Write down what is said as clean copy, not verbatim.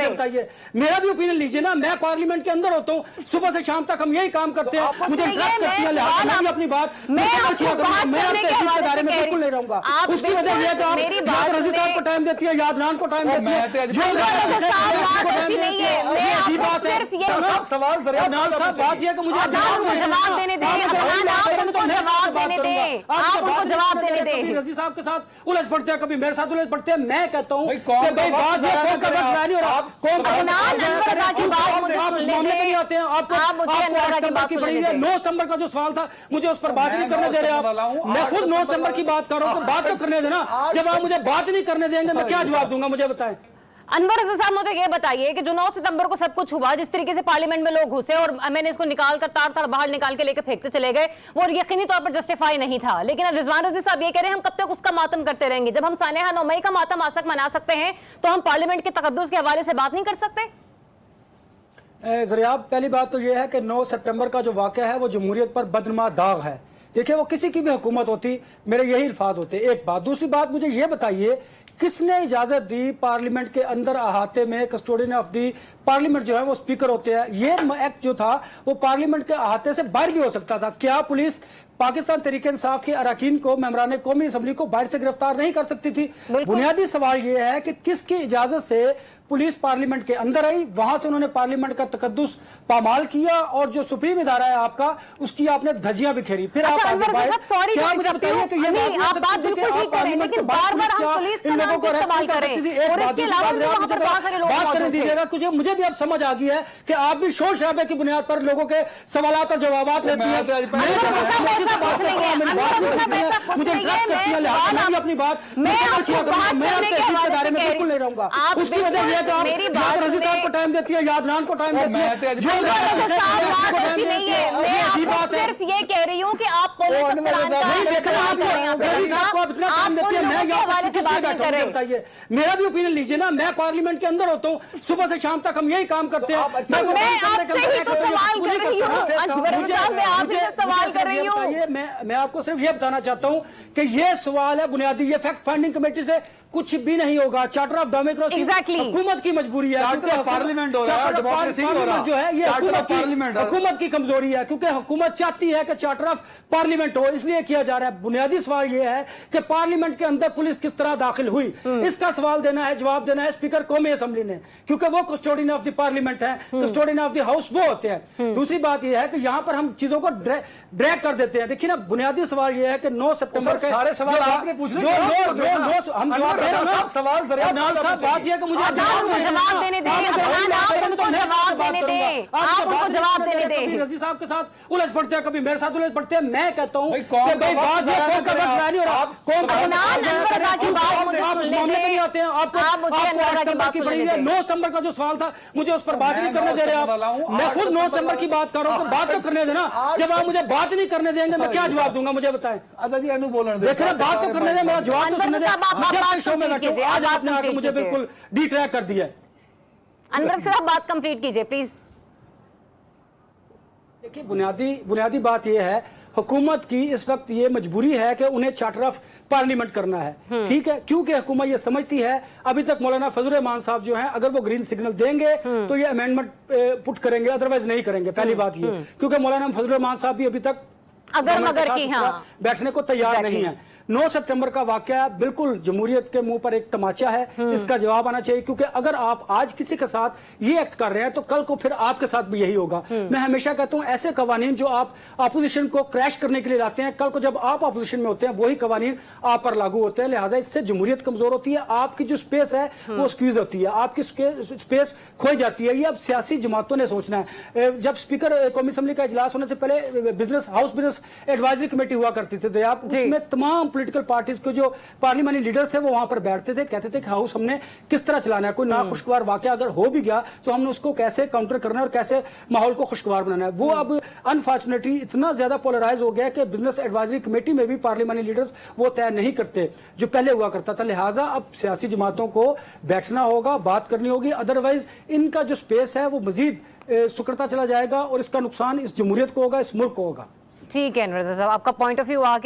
बताइए, मेरा भी ओपिनियन लीजिए ना। मैं पार्लियामेंट के अंदर होता हूँ, सुबह से शाम तक हम यही काम करते हैं। मुझे अपनी बात बिल्कुल नहीं रहूंगा। उसकी वजह यह है कि आप रजी साहब को टाइम देती है, यादरान को टाइम देती है। सवाल बात यह कि मुझे जवाब देने दें, रजी साहब के साथ उलझ पड़ते हैं, कभी मेरे साथ उलझ पड़ते हैं। मैं कहता हूँ आप 9 सितंबर का जो सवाल था, मुझे उस पर बात नहीं करने दे रहे आप। मैं खुद 9 सितंबर की बात कर रहा हूँ, बात तो करने देना। जब आप मुझे बात नहीं करने देंगे, मैं क्या जवाब दूंगा, मुझे बताएं। अनवर रज़ा साहब, मुझे ये बताइए कि जो 9 सितंबर को सब कुछ हुआ, जिस तरीके से पार्लियामेंट में लोग घुसे और मैंने इसको निकाल कर ताड़ बाहर निकाल के लेकर फेंकते चले गए, वो यकीनी तौर पर जस्टिफाई नहीं था। लेकिन रिजवान रज़ी साहब ये कह रहे हैं हम कब तक उसका मातम करते रहेंगे? जब हम सानिया 9 मई का मातम आज तक मना सकते हैं, तो हम पार्लियामेंट के तकद्दुस के हवाले से बात नहीं कर सकते? ज़रिया, पहली बात तो यह है कि 9 सितंबर का जो वाक़या है वो जमहूरियत पर बदनुमा दाग है। देखिए, वो किसी की भी हुकूमत होती, मेरे यही अल्फाज होते। एक बात। दूसरी बात, मुझे ये बताइए किसने इजाजत दी पार्लियामेंट के अंदर अहाते में कस्टोडियन ऑफ दी पार्लियामेंट जो है वो स्पीकर होते हैं? ये एक्ट जो था वो पार्लियामेंट के अहाते से बाहर भी हो सकता था। क्या पुलिस पाकिस्तान तहरीक इंसाफ के अरकान को, मेंबरान कौमी असम्बली को बाहर से गिरफ्तार नहीं कर सकती थी? बुनियादी सवाल ये है कि किसकी इजाजत से पुलिस पार्लियामेंट के अंदर आई, वहां से उन्होंने पार्लियामेंट का तकद्दुस पामाल किया और जो सुप्रीम इदारा है आपका, उसकी आपने धज्जियां बिखेरी। फिर अच्छा, आप क्या मुझे बताइए कि ये आप बात बिल्कुल ठीक कर रहे हैं, लेकिन बार-बार हम पुलिस का नाम इस्तेमाल कर रहे हैं और इसके अलावा भी वहां पर बहुत सारे लोग मौजूद थे। मुझे भी अब समझ आ गई है कि आप भी शोर शराबे की बुनियाद पर लोगों के सवालात और जवाबात लेती हैं। अपनी बात बिल्कुल नहीं रहूंगा। उसकी वजह यह कि आप रजी साहब को टाइम देती है, यादरान को टाइम देती है। सिर्फ ये कह रही हूँ कि आप पुलिस बताइए, मेरा भी ओपिनियन लीजिए ना। मैं पार्लियामेंट के अंदर होता हूँ, सुबह से शाम तक हम यही काम करते हैं। मैं आपको सिर्फ ये बताना चाहता हूँ कि ये सवाल है बुनियादी, ये फैक्ट फाइंडिंग कमेटी से कुछ भी नहीं होगा। चार्टर ऑफ डेमोक्रेसी हुकूमत की मजबूरी है, पार्लियामेंट हो रहा है, डेमोक्रेसी हो रहा है जो है, ये हुकूमत की कमजोरी है, क्योंकि हुकूमत चाहती है कि चार्टर ऑफ पार्लियामेंट हो, इसलिए किया जा रहा है। बुनियादी सवाल ये है कि पार्लियामेंट के अंदर पुलिस किस तरह दाखिल हुई, इसका सवाल देना है, जवाब देना है स्पीकर कौमी असम्बली ने, क्योंकि वो कस्टोडियन ऑफ द पार्लियामेंट है, कस्टोडियन ऑफ द हाउस वो होते हैं। दूसरी बात यह है कि यहाँ पर हम चीजों को ड्रैग कर देते हैं। देखिए ना, बुनियादी सवाल यह है कि 9 सितंबर के सारे सवाल आपने पूछ लिए, सवाल बात यह कि मुझे जवाब देने दें, रजी साहब के साथ उलझ पड़ते हैं, कभी मेरे साथ उलझ पड़ते हैं। मैं कहता हूँ 9 सितंबर का जो सवाल था, मुझे उस पर बात नहीं करने दे रहे आप। मैं खुद 9 सितंबर की बात कर रहा हूँ, बात तो करने देना। जब आप मुझे बात नहीं करने देंगे, मैं क्या जवाब दूंगा, मुझे बताएं। देखिए, बात तो करने दें, मेरा जवाब तो सुनने दें। शो में बैठो, आज आपने आकर मुझे बिल्कुल डिट्रैक कर दिया। अनवर साहब, बात कंप्लीट कीजिए प्लीज। देखिए, बुनियादी बात यह है, हुकूमत की इस वक्त ये मजबूरी है कि उन्हें चार्टर ऑफ पार्लियामेंट करना है। ठीक है, क्योंकि हुकूमत ये समझती है, अभी तक मौलाना फजल रहमान साहब जो हैं, अगर वो ग्रीन सिग्नल देंगे तो ये अमेंडमेंट पुट करेंगे, अदरवाइज नहीं करेंगे। पहली बात ये, क्योंकि मौलाना फजल रहमान साहब भी अभी तक अगर मगर की बैठने को तैयार नहीं है। 9 सितंबर का वाकया बिल्कुल जमहूरियत के मुंह पर एक तमाचा है, इसका जवाब आना चाहिए। क्योंकि अगर आप आज किसी के साथ ये एक्ट कर रहे हैं, तो कल को फिर आपके साथ भी यही होगा। मैं हमेशा कहता हूं, ऐसे कवानीन जो आप अपोजिशन को क्रैश करने के लिए लाते हैं, कल को जब आप अपोजिशन में होते हैं, वही कवानीन आप पर लागू होते हैं। लिहाजा इससे जमहूरियत कमजोर होती है, आपकी जो स्पेस है वो स्क्वीज होती है, आपकी स्पेस खोई जाती है। ये अब सियासी जमातों ने सोचना है। जब स्पीकर कौमी असम्बली का इजलास होने से पहले हाउस बिजनेस एडवाइजरी कमेटी हुआ करती थी, उसमें तमाम पॉलिटिकल पार्टीज के जो पार्लियामेंट लीडर्स थे वो वहां पर बैठते थे, कहते थे कि हाउस हमने किस तरह चलाना है, कोई नाखुशगवार वाकया अगर हो भी गया तो हमने उसको कैसे काउंटर करना है और कैसे माहौल को खुशगवार बनाना है। वो अब अनफॉर्चुनेटली इतना ज्यादा पोलराइज हो गया कि बिजनेस एडवाइजरी कमेटी में भी पार्लियामेंट लीडर्स वो तय नहीं करते जो पहले हुआ करता था। लिहाजा अब सियासी जमातों को बैठना होगा, बात करनी होगी, अदरवाइज इनका जो स्पेस है वो मजीद सुकड़ता चला जाएगा और इसका नुकसान इस जमहूरियत को होगा, इस मुल्क को होगा। ठीक है अनवर साहब, आपका पॉइंट ऑफ व्यू आ गया।